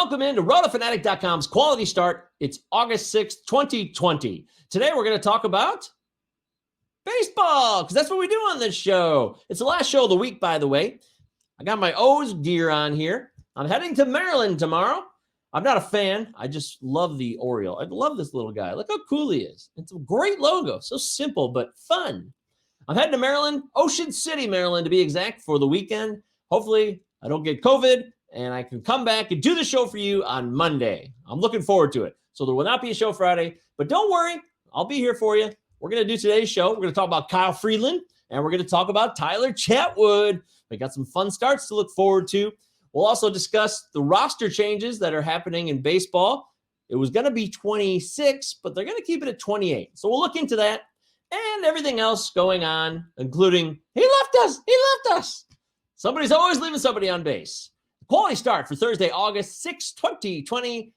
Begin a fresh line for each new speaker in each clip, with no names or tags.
Welcome into RotoFanatic.com's Quality Start. It's August 6th, 2020. Today we're going to talk about baseball, because that's what we do on this show. It's the last show of the week, by the way. I got my O's gear on here. I'm heading to Maryland tomorrow. I'm not a fan. I just love the Oriole. I love this little guy. Look how cool he is. It's a great logo. So simple, but fun. I'm heading to Maryland, Ocean City, Maryland, to be exact, for the weekend. Hopefully, I don't get COVID, and I can come back and do the show for you on Monday. I'm looking forward to it. So there will not be a show Friday, but don't worry. I'll be here for you. We're going to do today's show. We're going to talk about Kyle Freeland, and we're going to talk about Tyler Chatwood. We got some fun starts to look forward to. We'll also discuss the roster changes that are happening in baseball. It was going to be 26, but they're going to keep it at 28. So we'll look into that and everything else going on, including he left us. Somebody's always leaving somebody on base. Quality Start for Thursday, August 6, 2020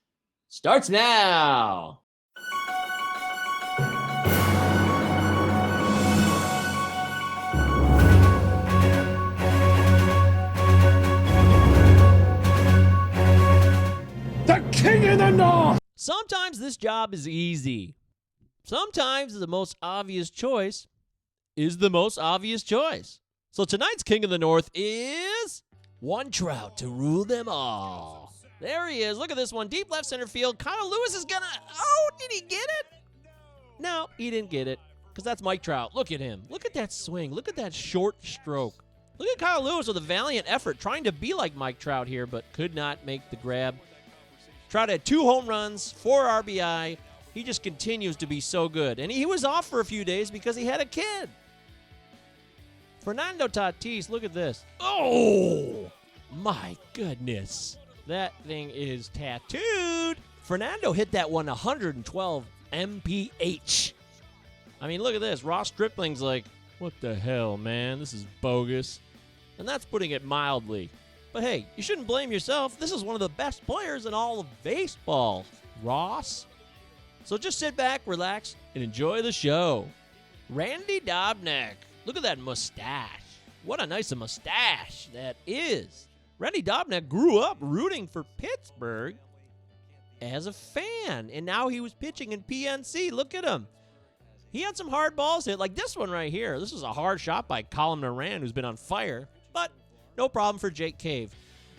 starts now.
The King in the North!
Sometimes this job is easy. Sometimes the most obvious choice is the most obvious choice. So tonight's King of the North is one Trout to rule them all. There he is. Look at this one. Deep left center field. Kyle Lewis is gonna... Oh, did he get it? No, he didn't get it, because that's Mike Trout. Look at him. Look at that swing. Look at that short stroke. Look at Kyle Lewis with a valiant effort trying to be like Mike Trout here, but could not make the grab. Trout had 2 home runs, 4 RBI. He just continues to be so good. And he was off for a few days because he had a kid. Fernando Tatis, look at this. Oh, my goodness. That thing is tattooed. Fernando hit that one 112 mph. I mean, look at this. Ross Stripling's like, what the hell, man? This is bogus. And that's putting it mildly. But hey, you shouldn't blame yourself. This is one of the best players in all of baseball, Ross. So just sit back, relax, and enjoy the show. Randy Dobnak. Look at that mustache. What a nice mustache that is. Randy Dobnak grew up rooting for Pittsburgh as a fan, and now he was pitching in PNC. Look at him. He had some hard balls hit, like this one right here. This was a hard shot by Colin Moran, who's been on fire, but no problem for Jake Cave.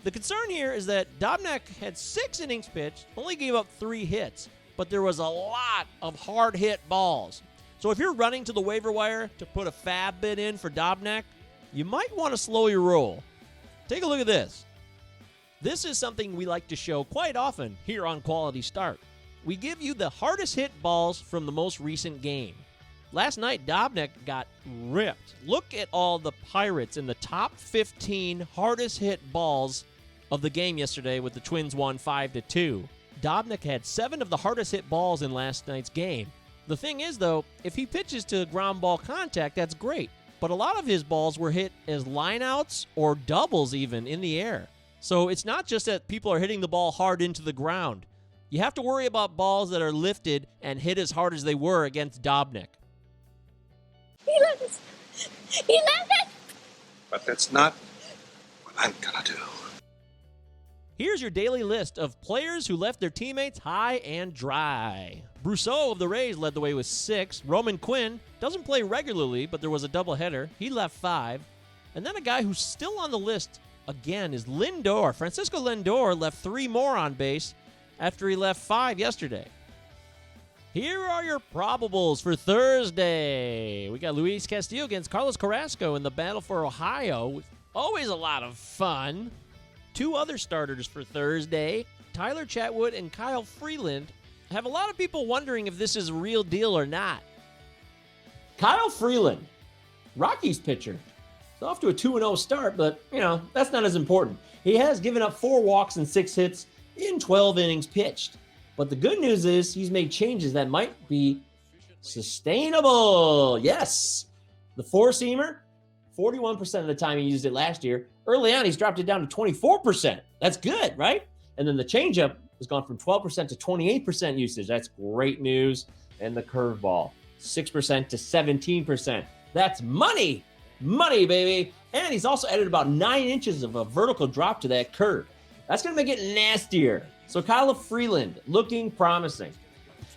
The concern here is that Dobnak had 6 innings pitched, only gave up 3 hits, but there was a lot of hard hit balls. So if you're running to the waiver wire to put a fab bid in for Dobnak, you might want to slow your roll. Take a look at this. This is something we like to show quite often here on Quality Start. We give you the hardest hit balls from the most recent game. Last night, Dobnak got ripped. Look at all the Pirates in the top 15 hardest hit balls of the game yesterday with the Twins won 5-2. Dobnak had 7 of the hardest hit balls in last night's game. The thing is, though, if he pitches to ground ball contact, that's great. But a lot of his balls were hit as lineouts or doubles even in the air. So it's not just that people are hitting the ball hard into the ground. You have to worry about balls that are lifted and hit as hard as they were against Dobnak.
He left us. He left us.
But that's not what I'm gonna do.
Here's your daily list of players who left their teammates high and dry. Brousseau of the Rays led the way with 6. Roman Quinn doesn't play regularly, but there was a doubleheader. He left 5. And then a guy who's still on the list, again, is Lindor. Francisco Lindor left 3 more on base after he left 5 yesterday. Here are your probables for Thursday. We got Luis Castillo against Carlos Carrasco in the battle for Ohio. Always a lot of fun. 2 other starters for Thursday, Tyler Chatwood and Kyle Freeland. Have a lot of people wondering if this is a real deal or not.
Kyle Freeland, Rockies pitcher. He's off to a 2-0 start, but, that's not as important. He has given up 4 walks and 6 hits in 12 innings pitched. But the good news is he's made changes that might be sustainable. Yes. The 4-seamer, 41% of the time he used it last year. Early on, he's dropped it down to 24%. That's good, right? And then the changeup has gone from 12% to 28% usage. That's great news. And the curveball, 6% to 17%. That's money. Money, baby. And he's also added about 9 inches of a vertical drop to that curve. That's going to make it nastier. So Kyla Freeland looking promising.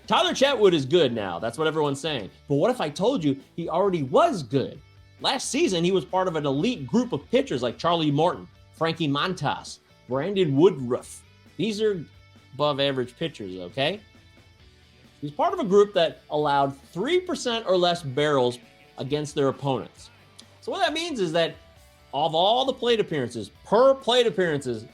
Tyler Chatwood is good now. That's what everyone's saying. But what if I told you he already was good? Last season, he was part of an elite group of pitchers like Charlie Morton, Frankie Montas, Brandon Woodruff. These are above average pitchers, okay? He's part of a group that allowed 3% or less barrels against their opponents. So what that means is that of all the plate appearances, per plate appearances,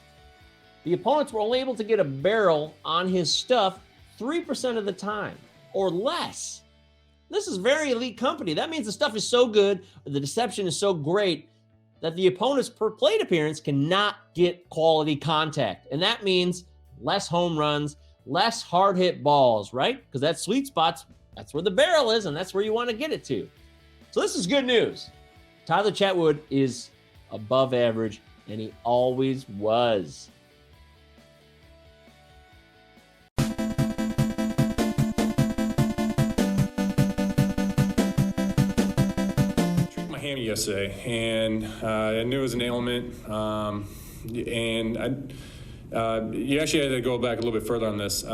the opponents were only able to get a barrel on his stuff 3% of the time or less. This is very elite company. That means the stuff is so good, or the deception is so great that the opponents per plate appearance cannot get quality contact. And that means less home runs, less hard hit balls, right? Because that sweet spot's, that's where the barrel is, and that's where you want to get it to. So this is good news. Tyler Chatwood is above average, and he always was.
Hammy yesterday, and I knew it was an ailment, and you actually had to go back a little bit further on this.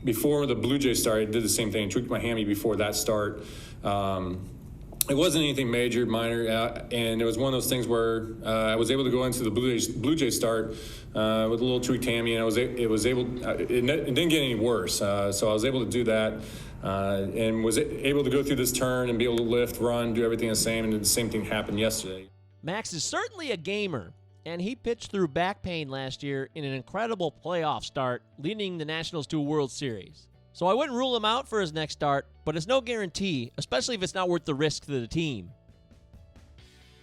Before the Blue Jays started, I did the same thing, tweaked my hammy before that start. It wasn't anything major, minor, and it was one of those things where I was able to go into the Blue Jays start with a little tweaked hammy, and it didn't get any worse. So I was able to do that. And was able to go through this turn and be able to lift, run, do everything the same, and the same thing happened yesterday.
Max is certainly a gamer, and he pitched through back pain last year in an incredible playoff start, leading the Nationals to a World Series. So I wouldn't rule him out for his next start, but it's no guarantee, especially if it's not worth the risk to the team.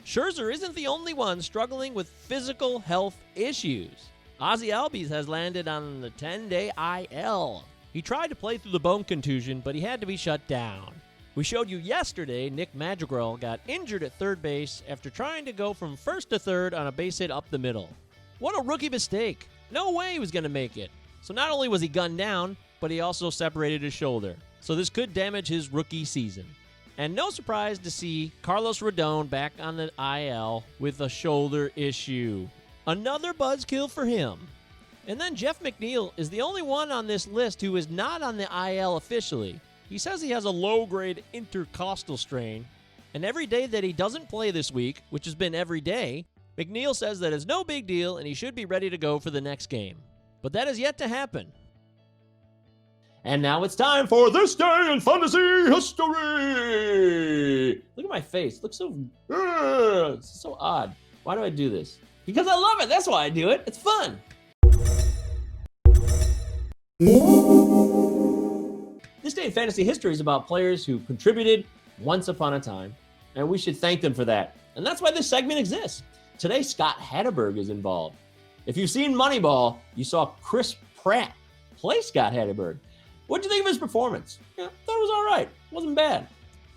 Scherzer isn't the only one struggling with physical health issues. Ozzie Albies has landed on the 10-day IL. He tried to play through the bone contusion, but he had to be shut down. We showed you yesterday Nick Madrigal got injured at third base after trying to go from first to third on a base hit up the middle. What a rookie mistake. No way he was going to make it. So not only was he gunned down, but he also separated his shoulder. So this could damage his rookie season. And no surprise to see Carlos Rodon back on the IL with a shoulder issue. Another buzzkill for him. And then Jeff McNeil is the only one on this list who is not on the IL officially. He says he has a low-grade intercostal strain, and every day that he doesn't play this week, which has been every day, McNeil says that it's no big deal and he should be ready to go for the next game. But that is yet to happen.
And now it's time for This Day in Fantasy History. Look at my face. It looks so, it's so odd. Why do I do this? Because I love it. That's why I do it. It's fun. This Day in Fantasy History is about players who contributed once upon a time, and we should thank them for that. And that's why this segment exists. Today, Scott Hatteberg is involved. If you've seen Moneyball, you saw Chris Pratt play Scott Hatteberg. What'd you think of his performance? Yeah, I thought it was all right. It wasn't bad.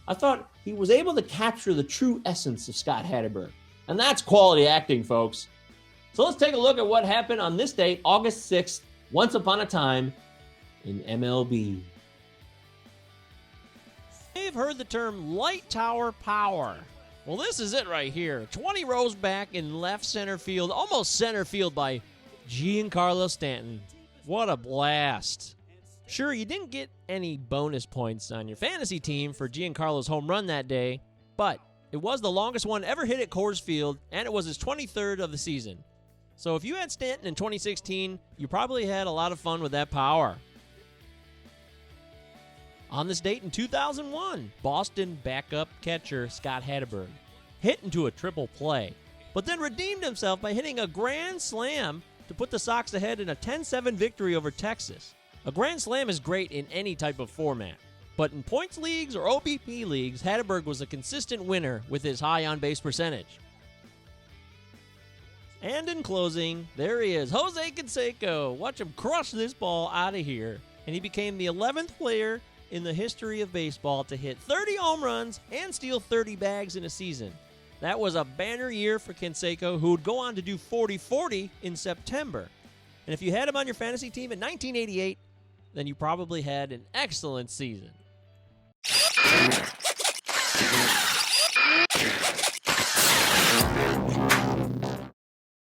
I thought he was able to capture the true essence of Scott Hatteberg. And that's quality acting, folks. So let's take a look at what happened on this date, August 6th, once upon a time in MLB.
You've heard the term light tower power. Well, this is it right here. 20 rows back in left center field, almost center field by Giancarlo Stanton. What a blast. Sure, you didn't get any bonus points on your fantasy team for Giancarlo's home run that day, but it was the longest one ever hit at Coors Field, and it was his 23rd of the season. So if you had Stanton in 2016, you probably had a lot of fun with that power. On this date in 2001, Boston backup catcher Scott Hatteberg hit into a triple play, but then redeemed himself by hitting a grand slam to put the Sox ahead in a 10-7 victory over Texas. A grand slam is great in any type of format, but in points leagues or OBP leagues, Hatteberg was a consistent winner with his high on-base percentage. And in closing, there he is, Jose Canseco. Watch him crush this ball out of here. And he became the 11th player in the history of baseball to hit 30 home runs and steal 30 bags in a season. That was a banner year for Canseco, who would go on to do 40-40 in September. And if you had him on your fantasy team in 1988, then you probably had an excellent season.